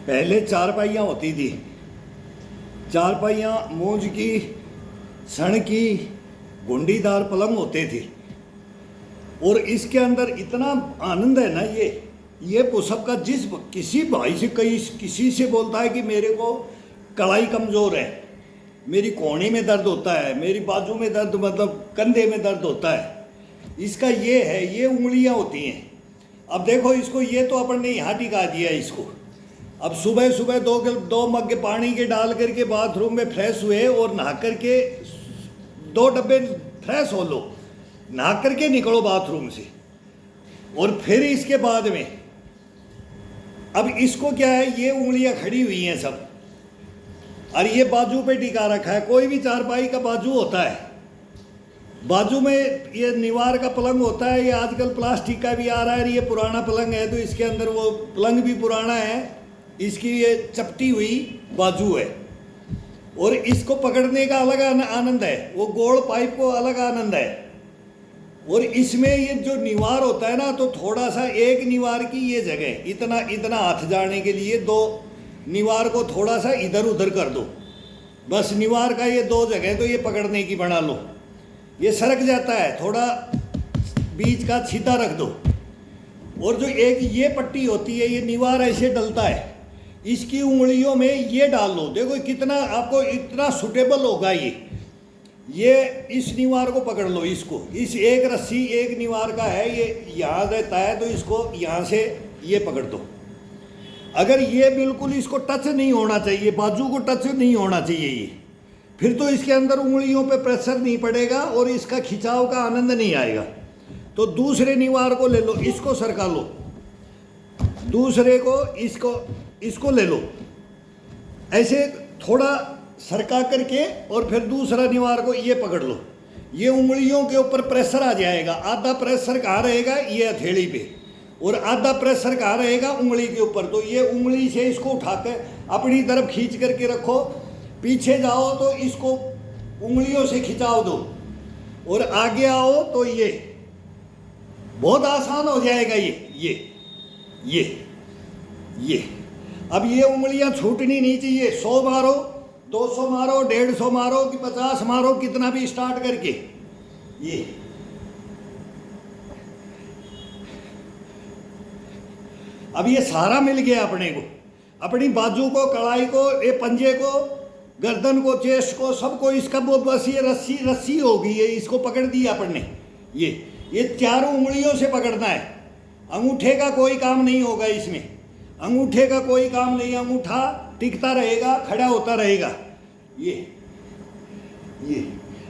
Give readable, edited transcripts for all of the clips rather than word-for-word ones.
पहले चारपाइयाँ होती थी, चारपाइयाँ मूंज की, सण की, घुंडीदार पलंग होते थे। और इसके अंदर इतना आनंद है ना, ये पुशअप का। जिस किसी भाई से किसी से बोलता है कि मेरे को कलाई कमज़ोर है, मेरी कोहनी में दर्द होता है, मेरी बाजू में दर्द, मतलब कंधे में दर्द होता है, इसका ये है, ये उंगलियां होती हैं। अब देखो इसको, ये तो अपन ने यहाँ टिका दिया इसको। अब सुबह सुबह दो मग पानी के डाल करके बाथरूम में फ्रेश हुए और नहा करके 2 डब्बे फ्रेश हो लो, नहा करके निकलो बाथरूम से। और फिर इसके बाद में अब इसको क्या है, ये उंगलियां खड़ी हुई हैं सब, और ये बाजू पे टिका रखा है। कोई भी चारपाई का बाजू होता है, बाजू में ये निवार का पलंग होता है। ये आजकल प्लास्टिक का भी आ रहा है, ये पुराना पलंग है तो इसके अंदर वो पलंग भी पुराना है, इसकी ये चपटी हुई बाजू है। और इसको पकड़ने का अलग आनंद है, वो गोल पाइप को अलग आनंद है। और इसमें ये जो निवार होता है ना, तो थोड़ा सा एक निवार की ये जगह, इतना हाथ जाने के लिए 2 निवार को थोड़ा सा इधर उधर कर दो, बस निवार का ये 2 जगह तो ये पकड़ने की बना लो। ये सरक जाता है, थोड़ा बीच का सीधा रख दो। और जो एक ये पट्टी होती है, ये निवार ऐसे डलता है, इसकी उंगलियों में ये डाल लो। देखो कितना आपको इतना सुटेबल होगा ये इस निवार को पकड़ लो। इसको, इस एक रस्सी एक निवार का है, ये यहाँ रहता है तो इसको यहाँ से ये पकड़ दो। अगर ये बिल्कुल इसको टच नहीं होना चाहिए, बाजू को टच नहीं होना चाहिए ये, फिर तो इसके अंदर उंगलियों पे प्रेशर नहीं पड़ेगा और इसका खिंचाव का आनंद नहीं आएगा। तो दूसरे निवार को ले लो, इसको सरका लो, दूसरे को इसको ले लो, ऐसे थोड़ा सरका करके, और फिर दूसरा निवार को ये पकड़ लो। ये उंगलियों के ऊपर प्रेशर आ जाएगा। आधा प्रेशर कहाँ रहेगा, ये हथेली पे, और आधा प्रेशर कहाँ रहेगा, उंगली के ऊपर। तो ये उंगली से इसको उठाकर अपनी तरफ खींच करके रखो, पीछे जाओ तो इसको उंगलियों से खिंचाव दो, और आगे आओ तो ये बहुत आसान हो जाएगा। ये अब ये उंगलियां छूटनी नहीं चाहिए। 100 मारो, 200 मारो, 150 मारो कि 50 मारो, कितना भी स्टार्ट करके ये अब ये सारा मिल गया अपने को, अपनी बाजू को, कलाई को, ये पंजे को, गर्दन को, चेस्ट को, सबको। इसका वो बस ये रस्सी होगी, ये इसको पकड़ दिया अपन ने। ये चारों उंगलियों से पकड़ना है। अंगूठे का कोई काम नहीं होगा इसमें, अंगूठे का कोई काम नहीं। अंगूठा टिकता रहेगा, खड़ा होता रहेगा।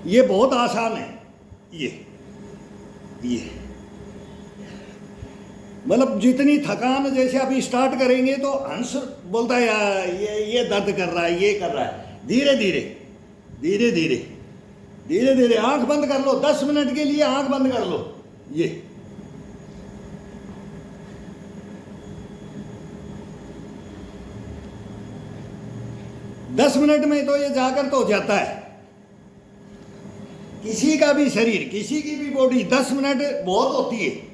ये बहुत आसान है। ये मतलब जितनी थकान, जैसे अभी स्टार्ट करेंगे तो हंस बोलता है यार ये दर्द कर रहा है, ये कर रहा है। धीरे धीरे आंख बंद कर लो, 10 मिनट के लिए आंख बंद कर लो। ये 10 मिनट में तो ये जाकर तो हो जाता है। किसी का भी शरीर, किसी की भी बॉडी 10 मिनट बहुत होती है।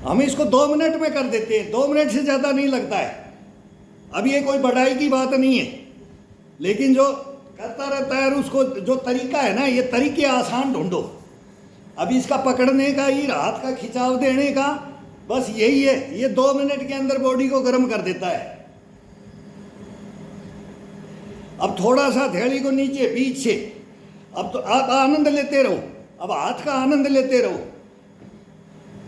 हम इसको 2 मिनट में कर देते हैं, 2 मिनट से ज़्यादा नहीं लगता है। अब ये कोई बढ़ाई की बात नहीं है, लेकिन जो करता रहता है उसको जो तरीका है ना, ये तरीके आसान ढूंढो। अब इसका पकड़ने का, ये हाथ का खिंचाव देने का, बस यही है। ये 2 मिनट के अंदर बॉडी को गर्म कर देता है। अब थोड़ा सा हथेली को नीचे बीच से, अब तो आप आनंद लेते रहो, अब हाथ का आनंद लेते रहो।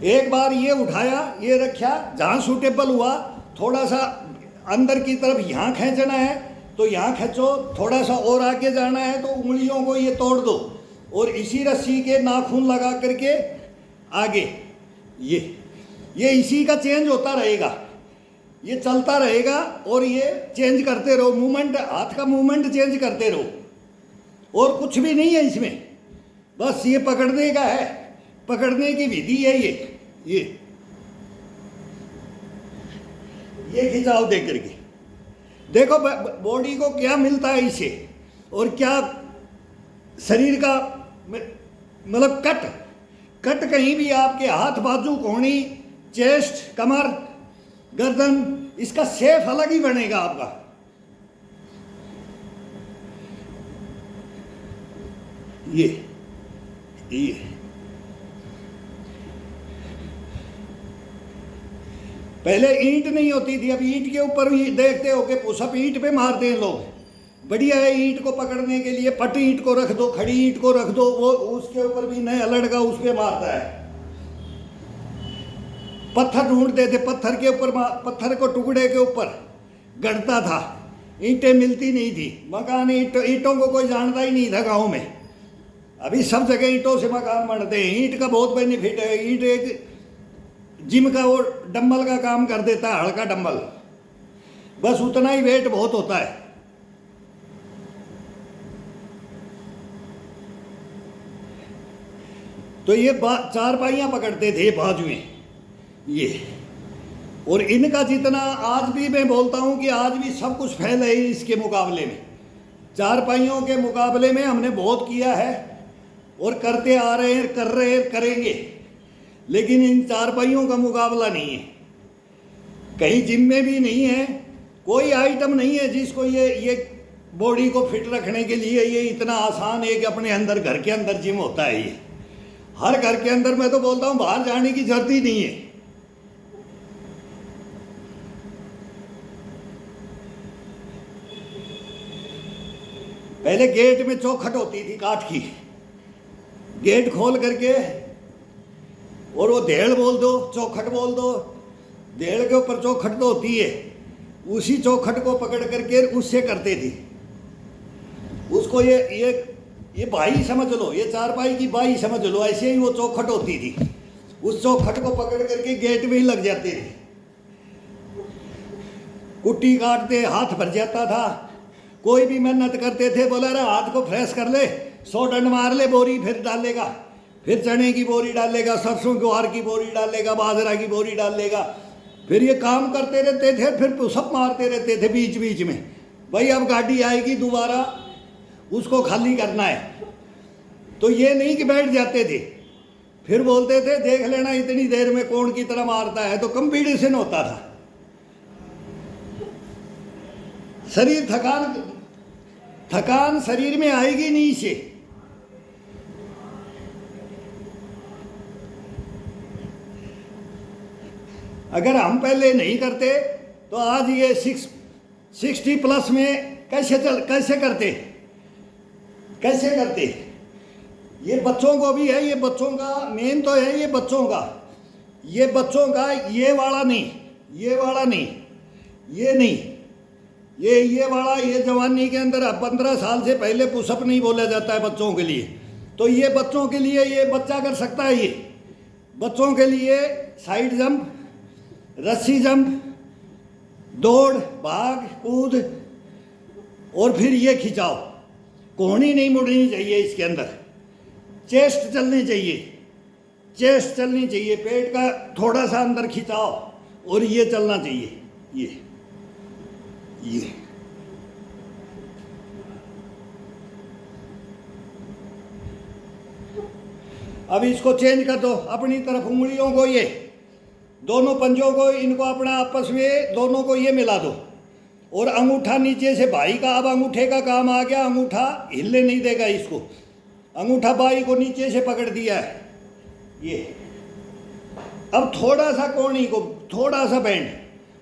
एक बार ये उठाया, ये रखा, जहाँ सूटेबल हुआ, थोड़ा सा अंदर की तरफ यहाँ खींचना है तो यहाँ खींचो, थोड़ा सा और आगे जाना है तो उंगलियों को ये तोड़ दो, और इसी रस्सी के नाखून लगा करके आगे। ये इसी का चेंज होता रहेगा, ये चलता रहेगा, और ये चेंज करते रहो, मूवमेंट, हाथ का मूवमेंट चेंज करते रहो। और कुछ भी नहीं है इसमें, बस ये पकड़ने का है, पकड़ने की विधि है। ये खिंचाव दे करके देखो बॉडी को क्या मिलता है इससे, और क्या शरीर का मतलब कट कहीं भी आपके हाथ, बाजू, कोहनी, चेस्ट, कमर, गर्दन, इसका शेप अलग ही बनेगा आपका। ये पहले ईंट नहीं होती थी, अब ईंट के ऊपर भी देखते हो कि पुशअप ईंट पे मारते हैं लोग। बढ़िया है, ईंट को पकड़ने के लिए पट ईंट को रख दो, खड़ी ईंट को रख दो, वो उसके ऊपर भी नया लड़का उस पे मारता है। पत्थर ढूंढते थे, पत्थर के ऊपर, पत्थर को टुकड़े के ऊपर गढ़ता था, ईंटें मिलती नहीं थी, मकान ईंटों को कोई जानता ही नहीं था गाँव में। अभी सब जगह ईंटों से मकान बनते हैं। ईंट का बहुत बेनिफिट है। ईंट एक जिम का वो डंबल का काम कर देता है, हल्का डंबल, बस उतना ही वेट बहुत होता है। तो ये चारपाइयाँ पकड़ते थे बाजुएं ये, और इनका जितना आज भी मैं बोलता हूँ कि आज भी सब कुछ फैल है इसके मुकाबले में। चारपाइयों के मुकाबले में हमने बहुत किया है और करते आ रहे हैं, कर रहे हैं, करेंगे, लेकिन इन चारपाइयों का मुकाबला नहीं है। कहीं जिम में भी नहीं है, कोई आइटम नहीं है जिसको ये बॉडी को फिट रखने के लिए ये इतना आसान है कि अपने अंदर, घर के अंदर जिम होता है। ये हर घर के अंदर, मैं तो बोलता हूँ बाहर जाने की जरूरत ही नहीं है। पहले गेट में चौखट होती थी काठ की, गेट खोल करके और वो धेड़ बोल दो, चौखट बोल दो, धेड़ के ऊपर चौखट तो होती है, उसी चौखट को पकड़ करके उससे करते थे। उसको ये बाई समझ लो, ये चारपाई की बाई समझ लो, ऐसे ही वो चौखट होती थी। उस चौखट को पकड़ करके गेट में ही लग जाते थे, कुट्टी काटते, हाथ भर जाता था। कोई भी मेहनत करते थे, बोला अरे हाथ को फ्रेश कर ले, 100 डंड मार ले, बोरी फिर डालेगा, फिर चने की बोरी डालेगा, सरसों ग्वार की बोरी डालेगा, बाजरा की बोरी डालेगा। फिर ये काम करते रहते थे, फिर पुशअप मारते रहते थे बीच बीच में। भाई अब गाड़ी आएगी दोबारा, उसको खाली करना है। तो ये नहीं कि बैठ जाते थे, फिर बोलते थे देख लेना इतनी देर में कौन की तरह मारता है। तो कंपटीशन होता था। शरीर थकान शरीर में आएगी नहीं इसे। अगर हम पहले नहीं करते तो आज ये 60+ में कैसे करते। ये बच्चों को भी है, ये बच्चों का मेन तो है, ये बच्चों का ये वाला नहीं, ये वाला, ये जवानी के अंदर 15 साल से पहले पुशअप नहीं बोला जाता है बच्चों के लिए। तो ये बच्चों के लिए ये बच्चा कर सकता है। ये बच्चों के लिए साइड जंप, रस्सी जंप, दौड़, भाग, कूद, और फिर ये खिंचाव। कोहनी नहीं मुड़नी चाहिए इसके अंदर, चेस्ट चलनी चाहिए, पेट का थोड़ा सा अंदर खिंचाव, और ये चलना चाहिए। ये अब इसको चेंज कर दो अपनी तरफ। उंगलियों को, ये दोनों पंजों को, इनको अपना आपस में दोनों को ये मिला दो, और अंगूठा नीचे से भाई का। अब अंगूठे का काम आ गया, अंगूठा हिलने नहीं देगा इसको। अंगूठा भाई को नीचे से पकड़ दिया है ये। अब थोड़ा सा कोहनी को, थोड़ा सा बैंड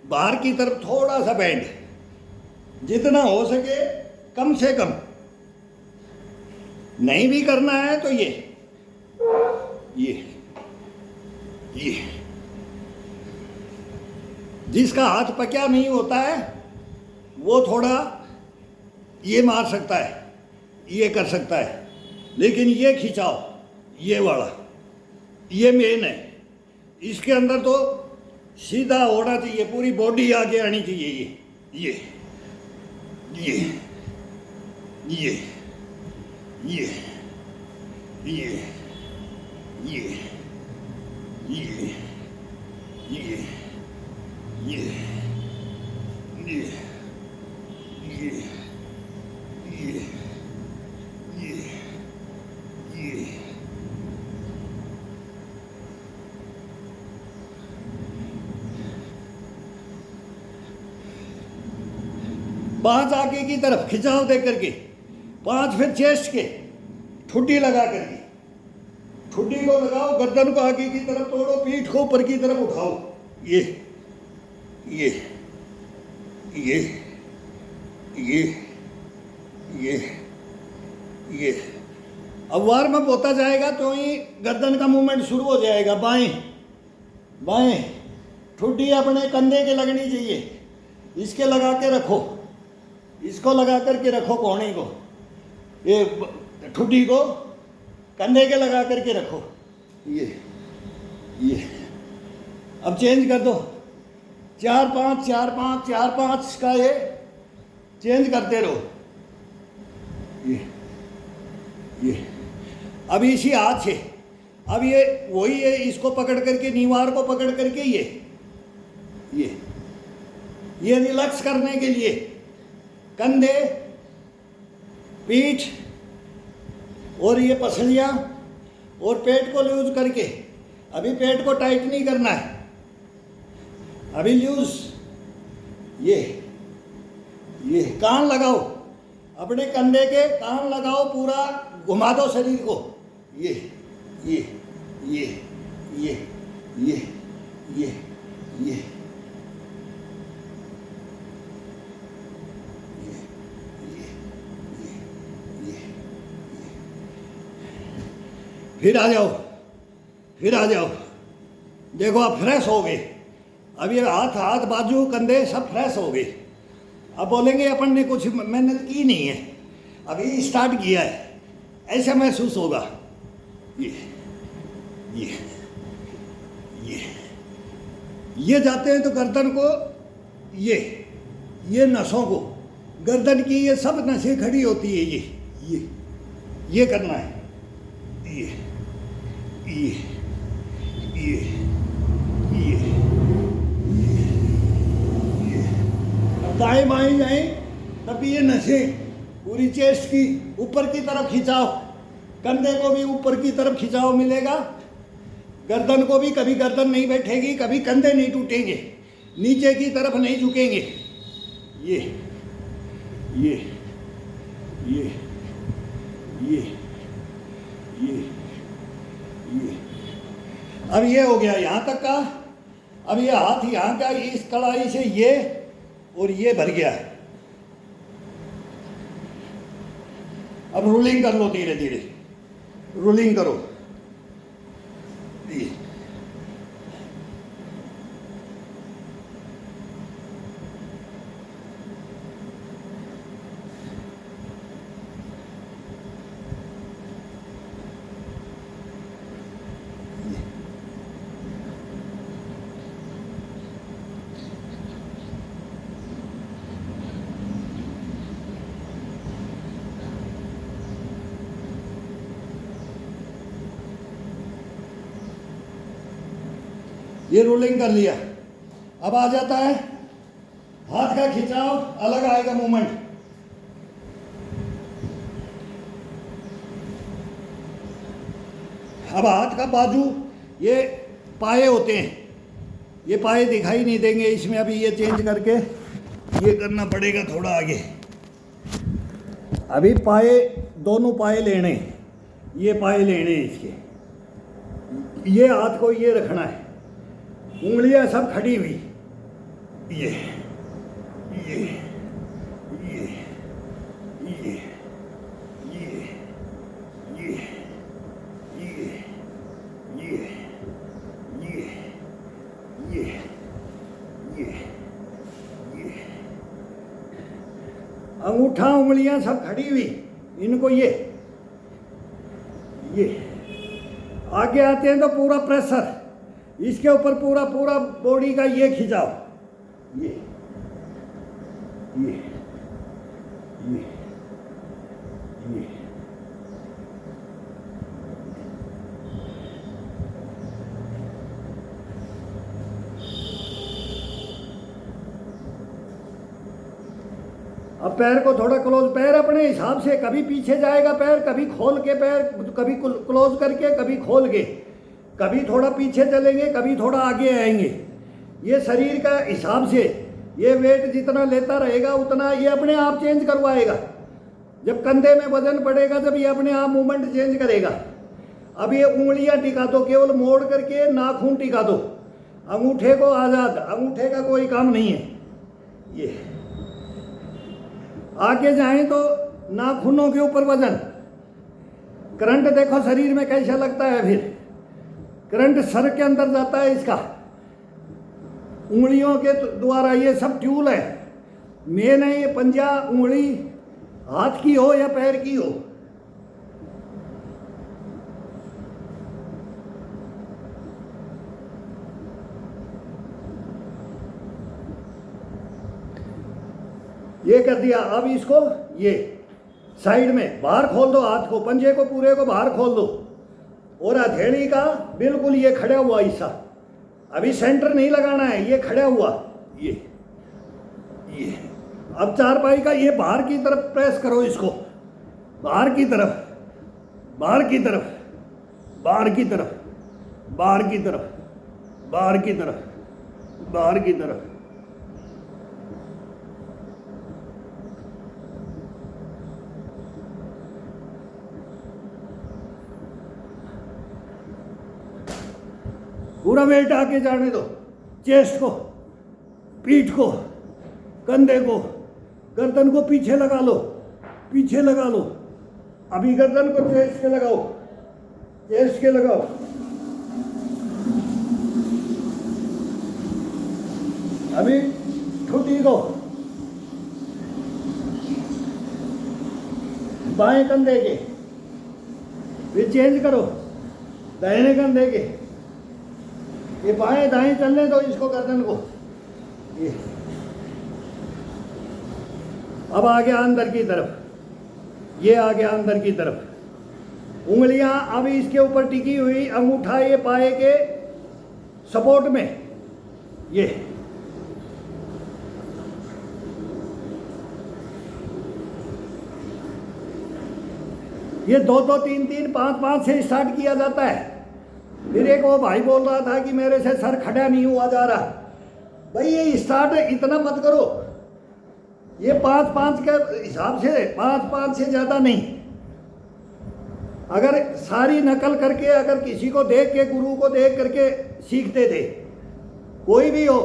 बाहर की तरफ, थोड़ा सा बैंड, जितना हो सके कम से कम। नहीं भी करना है तो ये जिसका हाथ पक्या नहीं होता है वो थोड़ा ये मार सकता है, ये कर सकता है, लेकिन ये खिंचाव, ये वाला, ये मेन है। इसके अंदर तो सीधा होना चाहिए, पूरी बॉडी आगे आनी चाहिए। 5 आगे की तरफ खिंचाव दे करके, 5 फिर चेस्ट के, ठुड्डी लगा करके, ठुड्डी को लगाओ, गर्दन को आगे की तरफ तोड़ो, पीठ को ऊपर की तरफ उठाओ, ये ये ये ये ये ये। अब वार्म अप होता जाएगा तो ही गर्दन का मूवमेंट शुरू हो जाएगा। बाएं बाएं, ठुड्डी अपने कंधे के लगनी चाहिए, इसके लगा के रखो, इसको लगा करके रखो, कोहनी को, ये ठुड्डी को कंधे के लगा करके रखो, ये। अब चेंज कर दो, 4-5 4-5 4-5 का ये चेंज करते रहो, ये। अब इसी हाथ से अब ये वही है, इसको पकड़ करके, नीवार को पकड़ करके ये रिलैक्स करने के लिए कंधे, पीठ और ये पसलियाँ और पेट को लूज करके, अभी पेट को टाइट नहीं करना है, अभी लूज, ये कान लगाओ, अपने कंधे के कान लगाओ, पूरा घुमा दो शरीर को, ये फिर आ जाओ, देखो आप फ्रेश हो गए। अब ये हाथ बाजू कंधे सब फ्रेश हो गए। अब बोलेंगे अपन ने कुछ मेहनत की नहीं है, अभी स्टार्ट किया है, ऐसा महसूस होगा। ये जाते हैं तो गर्दन को, ये नसों को, गर्दन की ये सब नसें खड़ी होती है, ये करना है, ये दाएं बाएं जाएं तब ये नसें पूरी चेस्ट की ऊपर की तरफ खिंचाओ, कंधे को भी ऊपर की तरफ खिंचाव मिलेगा, गर्दन को भी, कभी गर्दन नहीं बैठेगी, कभी कंधे नहीं टूटेंगे, नीचे की तरफ नहीं झुकेंगे, अब ये हो गया यहाँ तक का। अब ये हाथ यहाँ का, इस कड़ाई से ये और ये भर गया है। अब रोलिंग कर लो, धीरे धीरे रोलिंग करो, ये रोलिंग कर लिया। अब आ जाता है हाथ का खिंचाव, अलग आएगा मूवमेंट। अब हाथ का बाजू, ये पाए होते हैं, ये पाए दिखाई नहीं देंगे इसमें, अभी ये चेंज करके ये करना पड़ेगा थोड़ा आगे। अभी पाए, दोनों पाए लेने, ये पाए लेने इसके, ये हाथ को ये रखना है, उंगलियां सब खड़ी हुई, ये अंगूठा उंगलियां सब खड़ी हुई, इनको ये आगे आते हैं तो पूरा प्रेशर इसके ऊपर, पूरा बॉडी का ये खिंचाव, ये अब पैर को थोड़ा क्लोज, पैर अपने हिसाब से, कभी पीछे जाएगा पैर, कभी खोल के पैर, कभी क्लोज करके, कभी खोल के, कभी थोड़ा पीछे चलेंगे, कभी थोड़ा आगे आएंगे। ये शरीर का हिसाब से ये वेट जितना लेता रहेगा उतना ये अपने आप चेंज करवाएगा। जब कंधे में वजन पड़ेगा जब ये अपने आप मूवमेंट चेंज करेगा। अब ये उंगलियां टिका दो, केवल मोड़ करके नाखून टिका दो, अंगूठे को आज़ाद, अंगूठे का कोई काम नहीं है। ये आगे जाएं तो नाखूनों के ऊपर वजन, करंट देखो शरीर में कैसा लगता है, फिर करंट सर के अंदर जाता है इसका, उंगलियों के द्वारा। ये सब ट्यूल है, मेन है ये पंजा, उंगली हाथ की हो या पैर की हो। ये कर दिया। अब इसको ये साइड में बाहर खोल दो, हाथ को, पंजे को पूरे को बाहर खोल दो, और हथेली का बिल्कुल ये खड़ा हुआ हिस्सा, अभी सेंटर नहीं लगाना है, ये खड़ा हुआ, ये अब चारपाई का ये बाहर की तरफ प्रेस करो इसको, बाहर की तरफ, बाहर की तरफ, बाहर की तरफ, बाहर की तरफ, बाहर की तरफ, बाहर की तरफ। पूरा वेट आके जाने दो, चेस्ट को, पीठ को, कंधे को, गर्दन को पीछे लगा लो, पीछे लगा लो। अभी गर्दन को चेस्ट के लगाओ, चेस्ट के लगाओ। अभी ठुटी को, बाएं कंधे के, फिर चेंज करो दाहिने कंधे के, ये बाएं दाएं चलने दो इसको, गर्दन को। ये अब आ गया अंदर की तरफ, ये आ गया अंदर की तरफ। उंगलियां अब इसके ऊपर टिकी हुई, अंगूठा ये पाए के सपोर्ट में, ये 2-2, 3-3, 5-5 से स्टार्ट किया जाता है। फिर एक वो भाई बोल रहा था कि मेरे से सर खड़ा नहीं हुआ जा रहा। भाई ये स्टार्ट इतना मत करो, ये 5-5 के हिसाब से, 5-5 से ज़्यादा नहीं। अगर सारी नकल करके, अगर किसी को देख के, गुरु को देख करके सीखते थे, कोई भी हो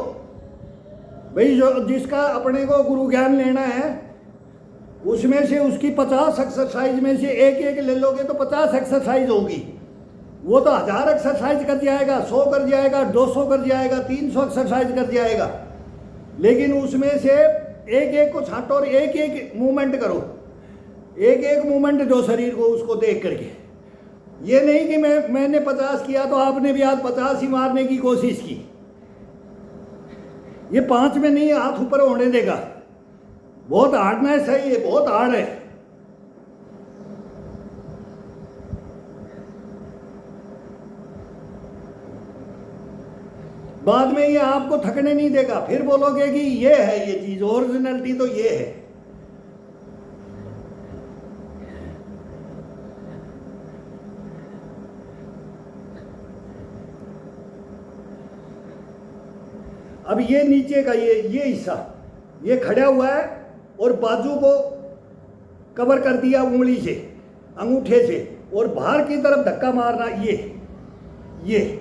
भाई, जो जिसका अपने को गुरु ज्ञान लेना है, उसमें से उसकी 50 एक्सरसाइज में से एक ले लोगे तो 50 एक्सरसाइज होगी। वो तो 1000 एक्सरसाइज कर जाएगा, 100 कर जाएगा, 200 कर जाएगा, 300 एक्सरसाइज कर जाएगा। लेकिन उसमें से एक एक को छांटो और एक एक मूवमेंट करो, एक एक मूवमेंट दो शरीर को, उसको देख करके। ये नहीं कि मैंने 50 किया तो आपने भी आज 50 ही मारने की कोशिश की। ये 5 में नहीं हाथ ऊपर होने देगा। बहुत हार्डनेस है, ये बहुत हार्ड है। बाद में ये आपको थकने नहीं देगा, फिर बोलोगे कि ये है ये चीज, ओरिजिनलिटी तो ये है। अब ये नीचे का ये हिस्सा ये खड़ा हुआ है और बाजू को कवर कर दिया उंगली से, अंगूठे से, और बाहर की तरफ धक्का मारना। ये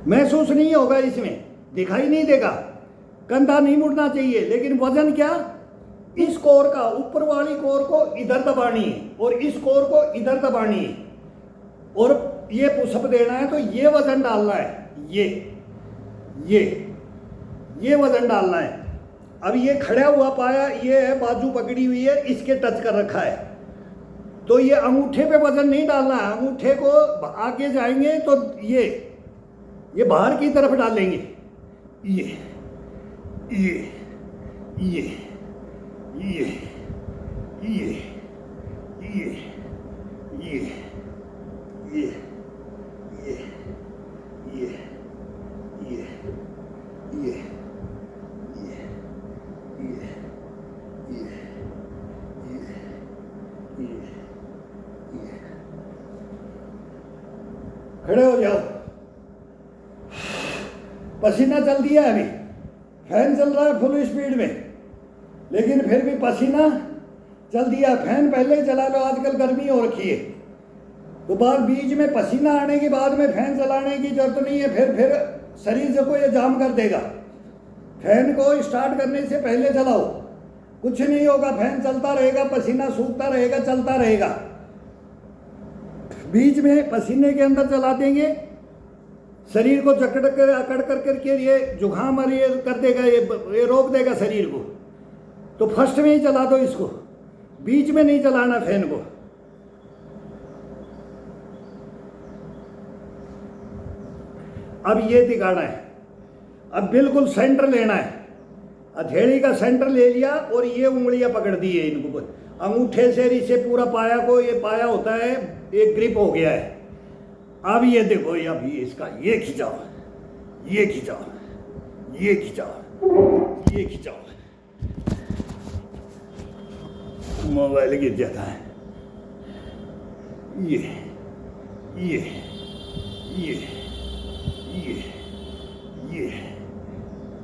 महसूस नहीं होगा, इसमें दिखाई नहीं देगा, कंधा नहीं मुड़ना चाहिए। लेकिन वजन क्या, इस कोर का, ऊपर वाली कोर को इधर दबानी है और इस कोर को इधर दबानी है, और ये पुशअप देना है तो ये वजन डालना है, ये वजन डालना है। अब ये खड़ा हुआ पाया, ये है बाजू पकड़ी हुई है, इसके टच कर रखा है, तो ये अंगूठे पे वजन नहीं डालना है। अंगूठे को आगे जाएंगे तो ये बाहर की तरफ डालेंगे, ये खड़े हो जाओ। पसीना चल दिया है अभी, फैन चल रहा है फुल स्पीड में, लेकिन फिर भी पसीना चल दिया। फैन पहले ही चला लो, आजकल गर्मी हो रखी है, तो बाद बीच में पसीना आने के बाद में फैन चलाने की जरूरत नहीं है, फिर शरीर को ये जाम कर देगा। फैन को स्टार्ट करने से पहले चलाओ, कुछ नहीं होगा, फैन चलता रहेगा, पसीना सूखता रहेगा, चलता रहेगा। बीच में पसीने के अंदर चला देंगे, शरीर को जकड़ कर अकड़ कर करके ये जुकाम और ये कर देगा, ये रोक देगा शरीर को। तो फर्स्ट में ही चला दो इसको, बीच में नहीं चलाना फैन को। अब ये दिखाना है, अब बिल्कुल सेंटर लेना है। हथेली का सेंटर ले लिया और ये उंगलियां पकड़ दी है इनको, अंगूठे से इसे पूरा पाया को, ये पाया होता है, एक ग्रिप हो गया है। अब ये देखो, अब ये इसका ये खिंचाओ, ये खिंचाओ, ये खिंचाओ, ये खिंचाओ। मोबाइल गिर जाता है। ये ये ये ये ये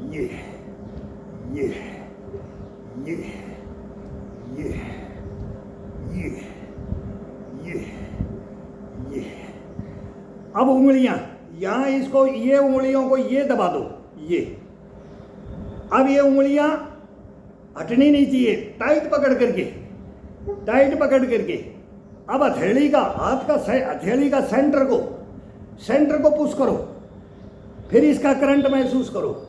ये ये ये ये ये ये। अब उंगलियां यहाँ, इसको ये उंगलियों को ये दबा दो, ये। अब ये उंगलियां हटनी नहीं चाहिए, टाइट पकड़ करके, टाइट पकड़ करके। अब हथेली का, हाथ का हथेली का सेंटर को पुश करो, फिर इसका करंट महसूस करो।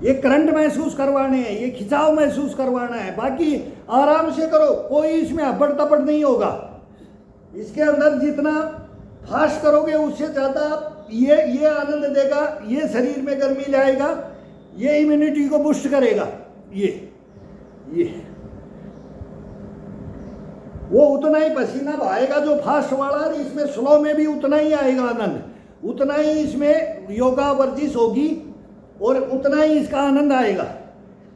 ये करंट महसूस करवाने हैं, ये खिंचाव महसूस करवाना है, बाकी आराम से करो, कोई इसमें अब्बड़ तपड़ नहीं होगा। इसके अंदर जितना फास्ट करोगे उससे ज़्यादा ये आनंद देगा, ये शरीर में गर्मी लाएगा, ये इम्यूनिटी को बूस्ट करेगा। ये वो उतना ही पसीना बहाएगा जो फास्ट वाला, और इसमें स्लो में भी उतना ही आएगा आनंद, उतना ही इसमें योगा वर्जिश होगी और उतना ही इसका आनंद आएगा।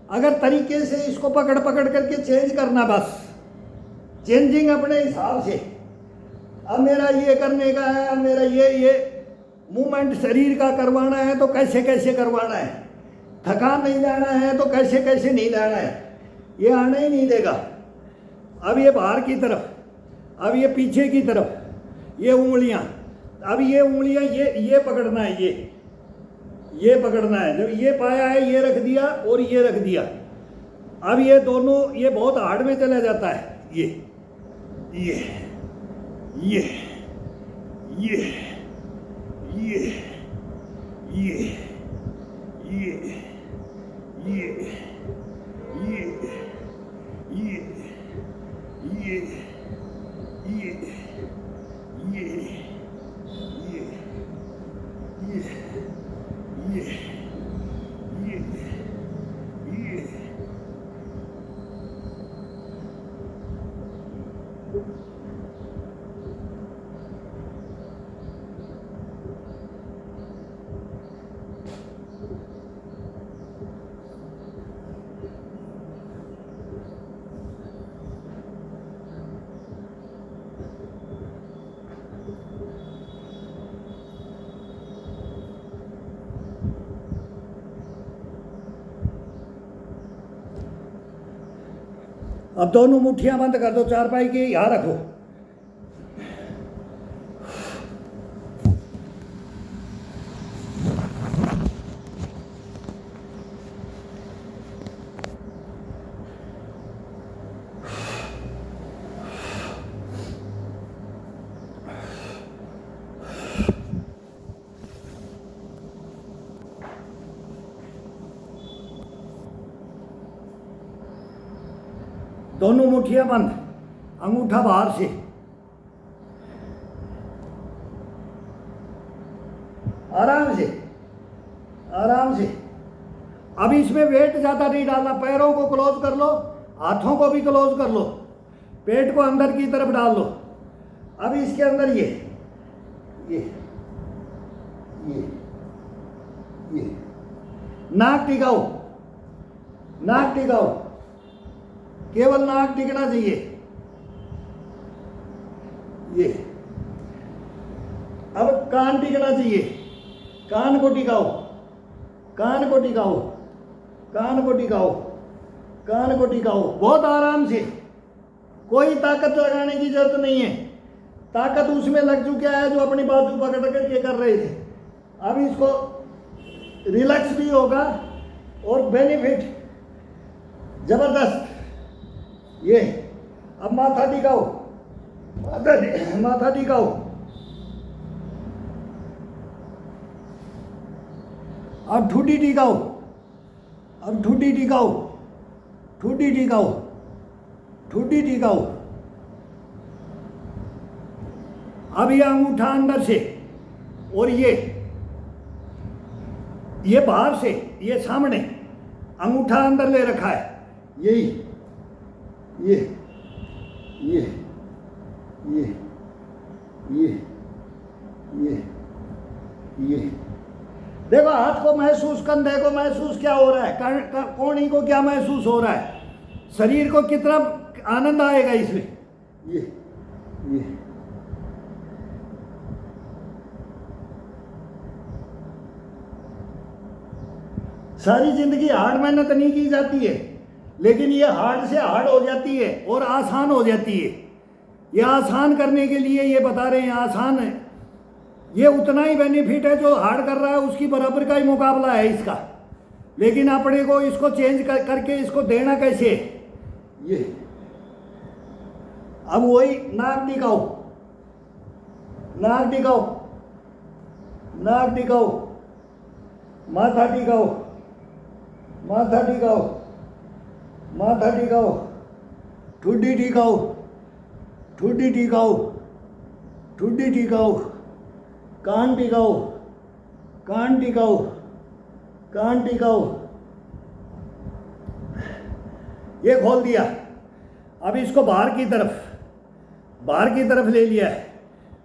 अगर तरीके से इसको पकड़ करके चेंज करना, बस चेंजिंग अपने हिसाब से। अब मेरा ये करने का है, अब मेरा ये मूवमेंट शरीर का करवाना है, तो कैसे कैसे करवाना है, थकान नहीं लाना है तो कैसे कैसे नहीं लाना है, ये आने ही नहीं देगा। अब ये बाहर की तरफ, अब ये पीछे की तरफ, ये उंगलियां, अब ये उंगलियां ये पकड़ना है, ये पकड़ना है। जब ये पाया है, ये रख दिया और ये रख दिया। अब ये दोनों, ये बहुत हार्ड में चला जाता है। ये ये ये ये ये ये ये ये ये ये ये ये अब दोनों मुट्ठियां बंद कर दो, चारपाई की यहाँ रखो। दोनों मुट्ठियां बंद, अंगूठा बाहर से। आराम से, आराम से। अब इसमें वेट ज़्यादा नहीं डालना, पैरों को क्लोज कर लो, हाथों को भी क्लोज कर लो, पेट को अंदर की तरफ डाल लो। अब इसके अंदर ये नाक टिकाओ, नाक टिकाओ, केवल नाक टिकना चाहिए। ये अब कान टिकना चाहिए, कान को टिकाओ, कान को टिकाओ, कान को टिकाओ, कान को टिकाओ बहुत आराम से, कोई ताकत लगाने की जरूरत नहीं है। ताकत उसमें लग चुका है जो अपनी बाजू पकड़ करके कर रहे थे। अब इसको रिलैक्स भी होगा और बेनिफिट जबरदस्त। ये अब माथा टिकाओ, माथा टिकाओ। अब ठुड्डी टिकाओ, अब ठुड्डी टिकाओ, ठुड्डी टिकाओ, ठुड्डी टिकाओ। अब ये अंगूठा अंदर से और ये बाहर से, ये सामने अंगूठा अंदर ले रखा है। यही ये ये ये ये ये ये देखो हाथ को महसूस, कंधे को महसूस क्या हो रहा है, कोहनी को क्या महसूस हो रहा है, शरीर को कितना आनंद आएगा इसमें। ये सारी जिंदगी हार्ड मेहनत नहीं की जाती है, लेकिन ये हार्ड से हार्ड हो जाती है और आसान हो जाती है। ये आसान करने के लिए ये बता रहे हैं आसान है। ये उतना ही बेनिफिट है जो हार्ड कर रहा है, उसकी बराबर का ही मुकाबला है इसका। लेकिन अपने को इसको चेंज करके इसको देना कैसे। ये अब वही नाक टिकाओ, नाक टिकाओ, नाक टिकाओ, माथा टिकाओ, माथा टिकाओ, माथा टिकाओ, ठुड्डी टिकाओ, ठुड्डी टिकाओ, ठुड्डी टिकाओ, कान टिकाओ, कान टिकाओ, कान टिकाओ। ये खोल दिया। अब इसको बाहर की तरफ ले लिया है,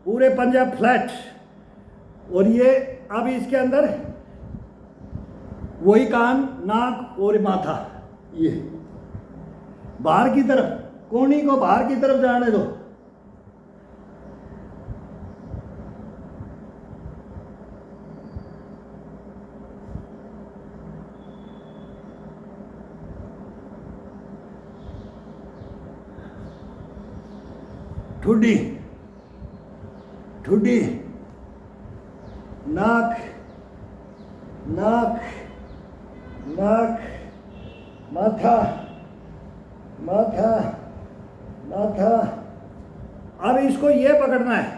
पूरे पंजा फ्लैट। और ये अब इसके अंदर वही कान, नाक और माथा, ये बाहर की तरफ, कोहनी को बाहर की तरफ जाने दो। ठुड्डी, ठुड्डी, नाक, नाक, नाक, माथा, माथा, माथा। अब इसको ये पकड़ना है।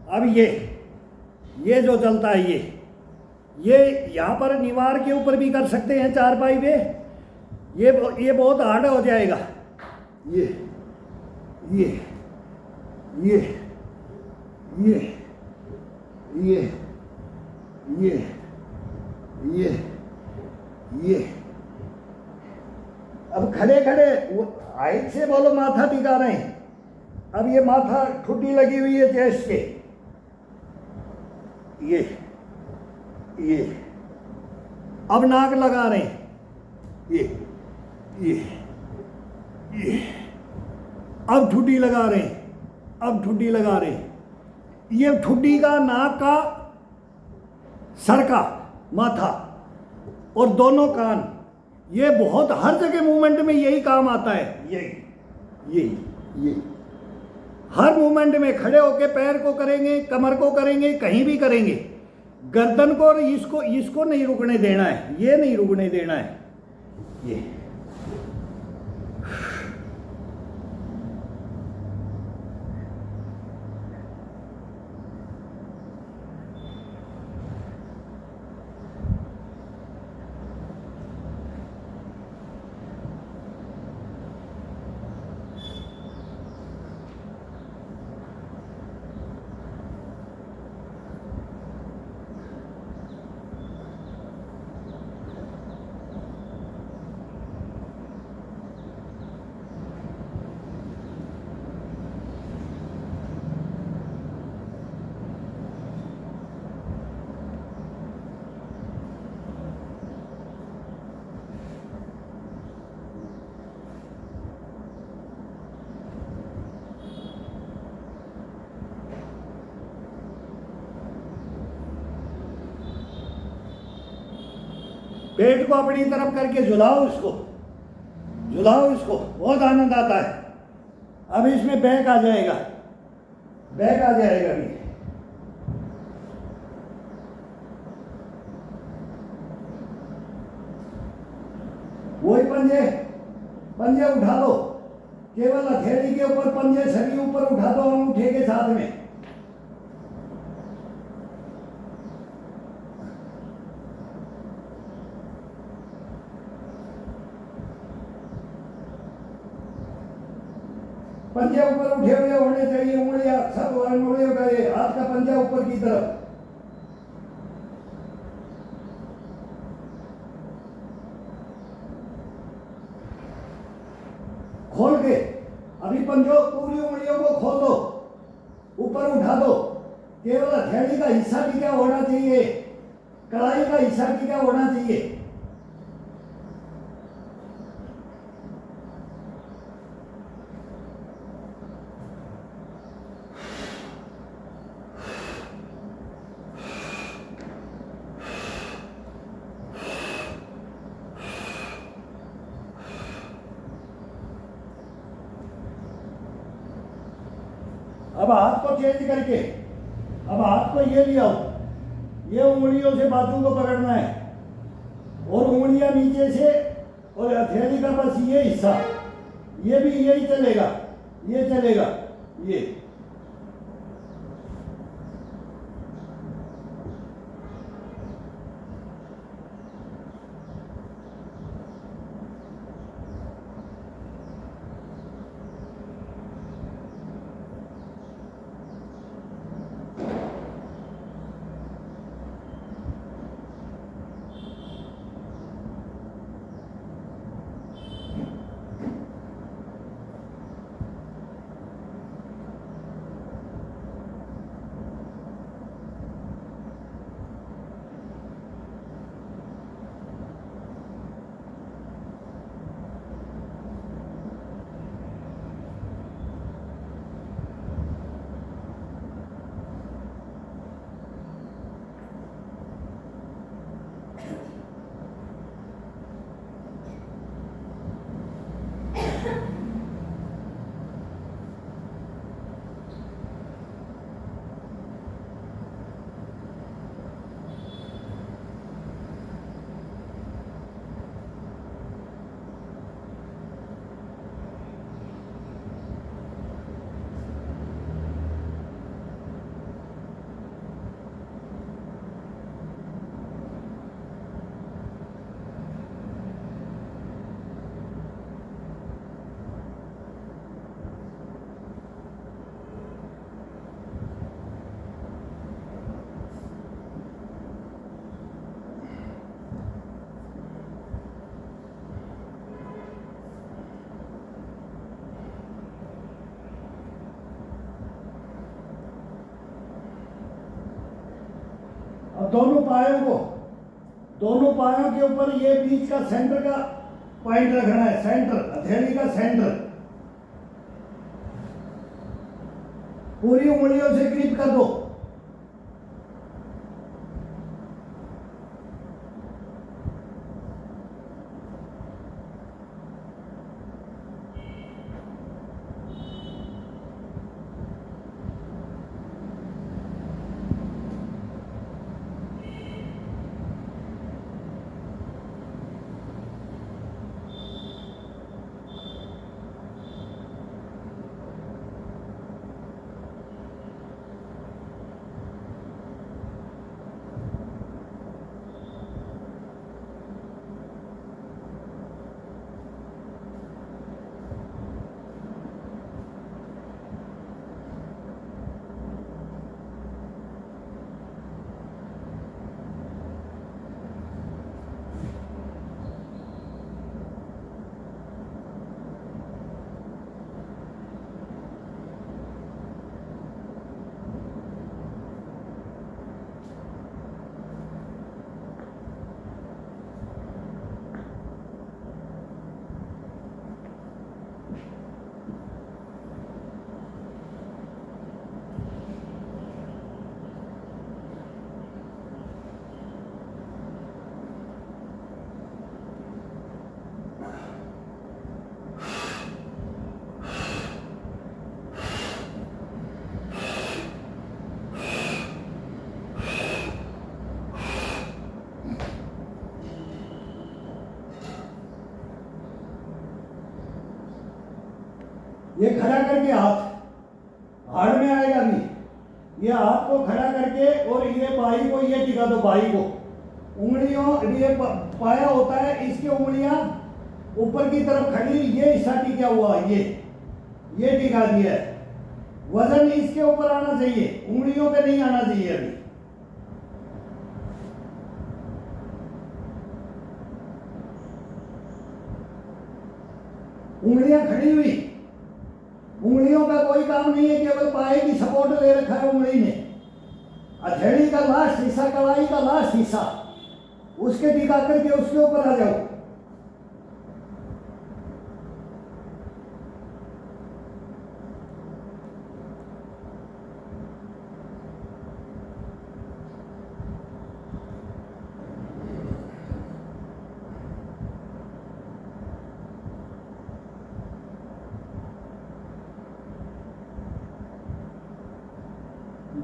अब ये जो चलता है ये यहाँ पर निवार के ऊपर भी कर सकते हैं, चारपाई पे। ये बहुत हार्ड हो जाएगा। ये ये ये ये ये ये ये ये अब खड़े खड़े हाइट से बोलो, माथा टिका रहे हैं। अब ये माथा, ठुड्डी लगी हुई है चेस्ट के। ये अब नाक लगा रहे हैं। ये अब ठुड्डी लगा रहे हैं, अब ठुड्डी लगा रहे हैं। ये ठुड्डी का, नाक का, सर का, माथा और दोनों कान, ये बहुत हर जगह मूवमेंट में यही काम आता है। ये हर मूवमेंट में खड़े होके पैर को करेंगे, कमर को करेंगे, कहीं भी करेंगे। गर्दन को और इसको नहीं रुकने देना है, ये नहीं रुकने देना है। ये पेट को अपनी तरफ करके झुलाओ इसको, झुलाओ इसको, बहुत आनंद आता है। अब इसमें बैक आ जाएगा, बैक आ जाएगा अभी। वही पंजे, पंजे उठा लो, केवल हथेली के ऊपर पंजे सभी ऊपर उठा दो अंगूठे के साथ में। पंजे ऊपर उठे हुए होने चाहिए, उंगलियां सब उंगलियों का ये हाथ का पंजा ऊपर की तरफ। खोल के अभी पंजों पूरी उंगलियों को खोल दो, ऊपर उठा दो। केवल हथेली का हिस्सा भी क्या होना चाहिए, कलाई का हिस्सा भी क्या होना चाहिए। अब हाथ को चेंज करके, अब हाथ को ये लिया हो, ये उंगलियों से बाजू को पकड़ना है और उंगलियां नीचे से, और हथेली का बस ये हिस्सा, ये भी यही चलेगा, ये चलेगा ये। अब दोनों पायों को, दोनों पायों के ऊपर ये बीच का सेंटर का पॉइंट रखना है, सेंटर, हथेली का सेंटर। पूरी उंगलियों से ग्रिप कर दो। ये खड़ा करके हाथ में आएगा अभी। ये हाथ को खड़ा करके और ये बाई को ये टिका दो, बाई को उंगलियों, ये पाया होता है, इसकी उंगलियां ऊपर की तरफ खड़ी, ये हिस्सा टिका हुआ, ये टिका दिया है। वजन इसके ऊपर आना चाहिए, उंगलियों पे नहीं आना चाहिए। अभी उंगलियां खड़ी हुई, उंगलियों का कोई काम नहीं है, केवल पाए की सपोर्ट ले रखा है उंगली ने। हथेली का लास्ट हिस्सा, कलाई का लास्ट हिस्सा, उसके टिका करके उसके ऊपर आ जाओ।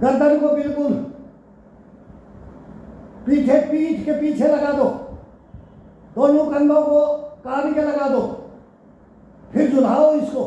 गर्दन को बिल्कुल पीठ के पीछे लगा दो, दोनों कंधों को कान के लगा दो, फिर झुलाओ इसको।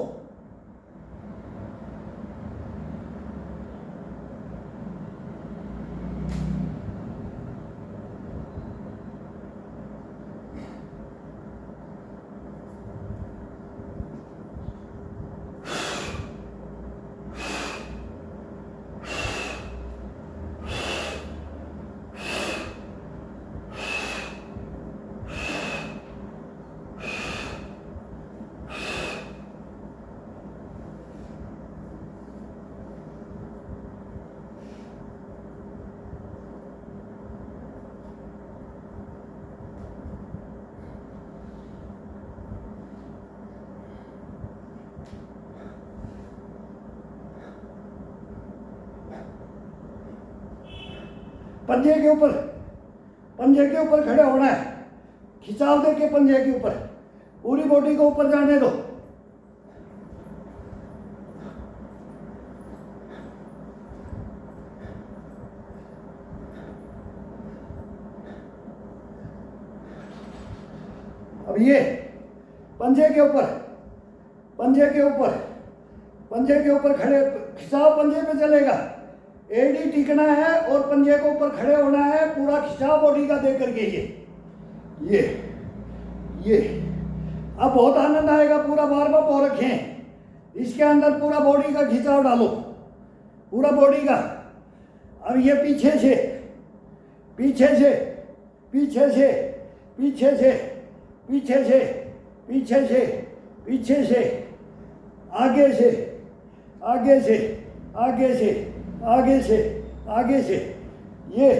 पंजे के ऊपर खड़े होना है, खिंचाव दे के पंजे के ऊपर, पूरी बॉडी को ऊपर जाने दो। अब ये पंजे के ऊपर खड़े, खिंचाव पंजे पे चलेगा, एडी टिकना है और पंजे को ऊपर खड़े होना है, पूरा खिंचाव बॉडी का दे करके ये अब बहुत आनंद आएगा। पूरा वार्म अप हो रखें, इसके अंदर पूरा बॉडी का खिंचाव डालो, पूरा बॉडी का। अब ये पीछे से आगे से ये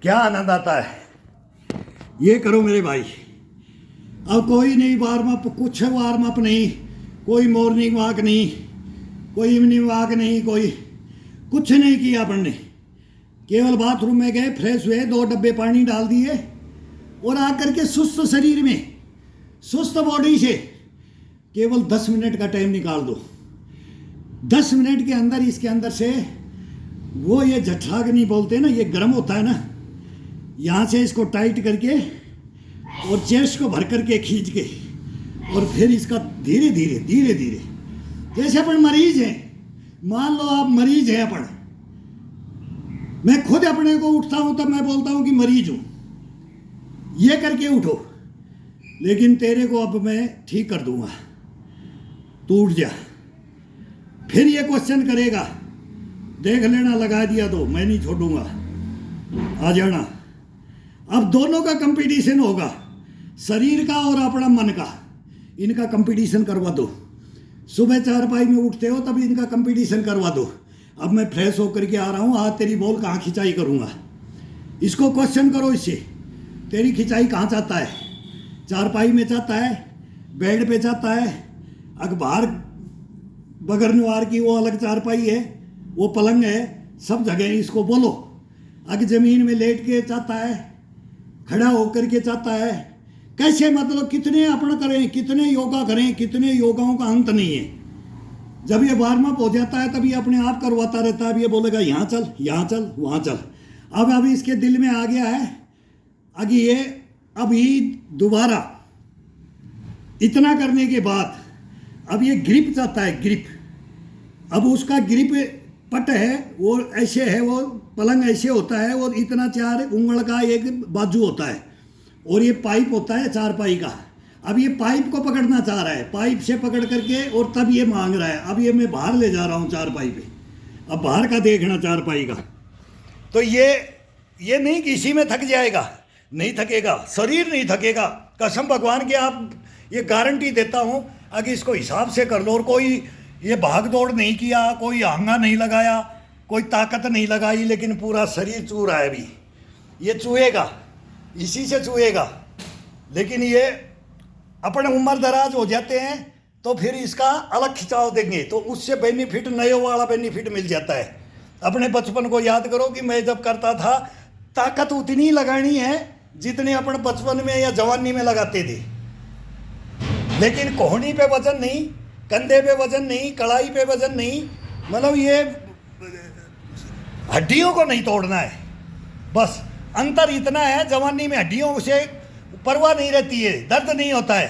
क्या आनंद आता है। ये करो मेरे भाई। अब कोई नहीं वार्म अप, कुछ वार्म अप नहीं, कोई मॉर्निंग वॉक नहीं, कोई इवनिंग वॉक नहीं, कोई कुछ नहीं किया अपन ने। केवल बाथरूम में गए, फ्रेश हुए, 2 डब्बे पानी डाल दिए और आकर के सुस्त शरीर में, सुस्त बॉडी से केवल 10 मिनट का टाइम निकाल दो। 10 मिनट के अंदर इसके अंदर से वो ये जठराग्नि बोलते हैं ना, ये गर्म होता है ना, यहाँ से इसको टाइट करके और चेस्ट को भर करके खींच के और फिर इसका धीरे धीरे जैसे अपन मरीज हैं, मान लो आप मरीज हैं अपन, मैं खुद अपने को उठता हूं तब मैं बोलता हूं कि मरीज हूं, ये करके उठो, लेकिन तेरे को अब मैं ठीक कर दूंगा, तू उठ जा। फिर ये क्वेश्चन करेगा, देख लेना लगा दिया तो मैं नहीं छोड़ूंगा, आ जाना। अब दोनों का कंपटीशन होगा, शरीर का और अपना मन का, इनका कंपटीशन करवा दो। सुबह 4 में उठते हो तब इनका कंपटीशन करवा दो। अब मैं फ्रेश होकर के आ रहा हूँ, आज तेरी बॉल कहाँ खिंचाई करूँगा, इसको क्वेश्चन करो इससे, तेरी खिंचाई कहाँ चाहता है, 4 में चाहता है, बेड पे चाहता है, अखबार बगर नवार की वो अलग 4 है, वो पलंग है, सब जगह इसको बोलो। अग जमीन में लेट के चाहता है, खड़ा होकर के चाहता है, कैसे, मतलब कितने अपन करें, कितने योगा करें, कितने योगाओं का अंत नहीं है। जब ये वार्म अप हो जाता है तब ये अपने आप करवाता रहता है। अब ये बोलेगा यहाँ चल, यहाँ चल, वहाँ चल। अब अभी इसके दिल में आ गया है अभी ये अभी दोबारा इतना करने के बाद अब ये ग्रिप चाहता है, ग्रिप। अब उसका ग्रिप पट है वो ऐसे है, वो पलंग ऐसे होता है और इतना 4 उंगल का एक बाजू होता है और ये पाइप होता है चारपाई का। अब ये पाइप को पकड़ना चाह रहा है, पाइप से पकड़ करके, और तब ये मांग रहा है। अब ये मैं बाहर ले जा रहा हूँ चारपाई पे, अब बाहर का देखना चारपाई का। तो ये नहीं कि इसी में थक जाएगा, नहीं थकेगा, शरीर नहीं थकेगा। कसम भगवान की आप ये गारंटी देता हूँ। अगर इसको हिसाब से कर लो और कोई ये भाग दौड़ नहीं किया, कोई आहंगा नहीं लगाया, कोई ताकत नहीं लगाई, लेकिन पूरा शरीर चू रहा है। अभी ये चूहेगा, इसी से चूहेगा। लेकिन ये अपने उम्र दराज हो जाते हैं तो फिर इसका अलग खिंचाव देंगे, तो उससे बेनिफिट, नए वाला बेनिफिट मिल जाता है। अपने बचपन को याद करो कि मैं जब करता था, ताकत उतनी लगानी है जितने अपन बचपन में या जवानी में लगाते थे। लेकिन कोहनी पे वजन नहीं, कंधे पे वजन नहीं, कलाई पे वजन नहीं, मतलब ये हड्डियों को नहीं तोड़ना है। बस अंतर इतना है, जवानी में हड्डियों से परवाह नहीं रहती है, दर्द नहीं होता है।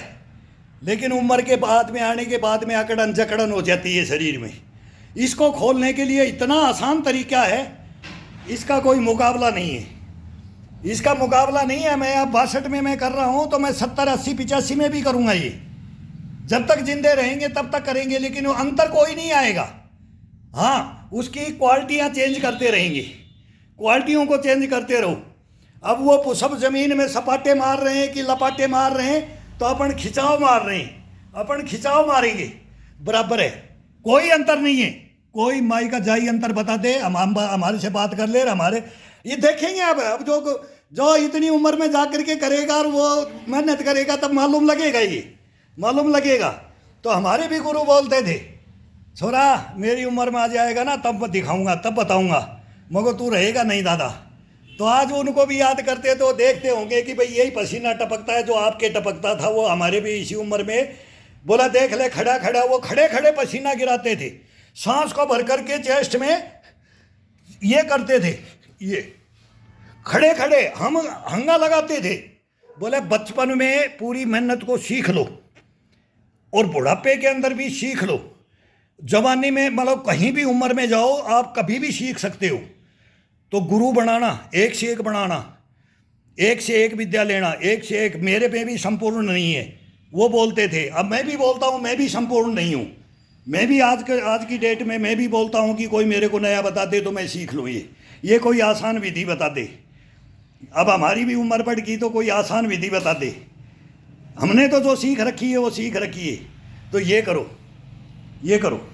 लेकिन उम्र के बाद में आने के बाद में अकड़न जकड़न हो जाती है शरीर में। इसको खोलने के लिए इतना आसान तरीका है, इसका कोई मुकाबला नहीं है, इसका मुकाबला नहीं है। मैं अब 62 में मैं कर रहा हूँ, तो मैं 70, 80, 85 में भी करूँगा। ये जब तक जिंदे रहेंगे तब तक करेंगे, लेकिन वो अंतर कोई नहीं आएगा। हाँ, उसकी क्वालिटियाँ चेंज करते रहेंगे, क्वालिटियों को चेंज करते रहो। अब वो पुशअप जमीन में सपाटे मार रहे हैं कि लपाटे मार रहे हैं, तो अपन खिंचाव मार रहे हैं, अपन खिंचाव मारेंगे, बराबर है, कोई अंतर नहीं है। कोई माई का जाई अंतर बता दे, हम हमारे से बात कर ले, हमारे ये देखेंगे। अब जो इतनी उम्र में जा करके करेगा और वो मेहनत करेगा, तब मालूम लगेगा, ये मालूम लगेगा। तो हमारे भी गुरु बोलते थे, छोरा मेरी उम्र में आ जाएगा ना, तब दिखाऊंगा, तब बताऊंगा, मगर तू रहेगा नहीं दादा। तो आज उनको भी याद करते तो देखते होंगे कि भाई यही पसीना टपकता है जो आपके टपकता था, वो हमारे भी इसी उम्र में। बोला देख ले, खड़ा खड़ा वो खड़े खड़े पसीना गिराते थे, सांस को भर करके चेस्ट में ये करते थे, ये खड़े खड़े हम हंगा लगाते थे। बोले बचपन में पूरी मेहनत को सीख लो और बुढ़ापे के अंदर भी सीख लो, जवानी में, मतलब कहीं भी उम्र में जाओ आप कभी भी सीख सकते हो। तो गुरु बनाना, एक से एक बनाना, एक से एक विद्या लेना, एक से एक। मेरे पे भी संपूर्ण नहीं है, वो बोलते थे। अब मैं भी बोलता हूँ, मैं भी संपूर्ण नहीं हूँ। मैं भी आज की डेट में मैं भी बोलता हूँ कि कोई मेरे को नया बता दे तो मैं सीख लूँ। ये कोई आसान विधि बता दे। अब हमारी भी उम्र बढ़ गई तो कोई आसान विधि बता दे। हमने तो जो सीख रखी है वो सीख रखी है। तो ये करो, ये करो।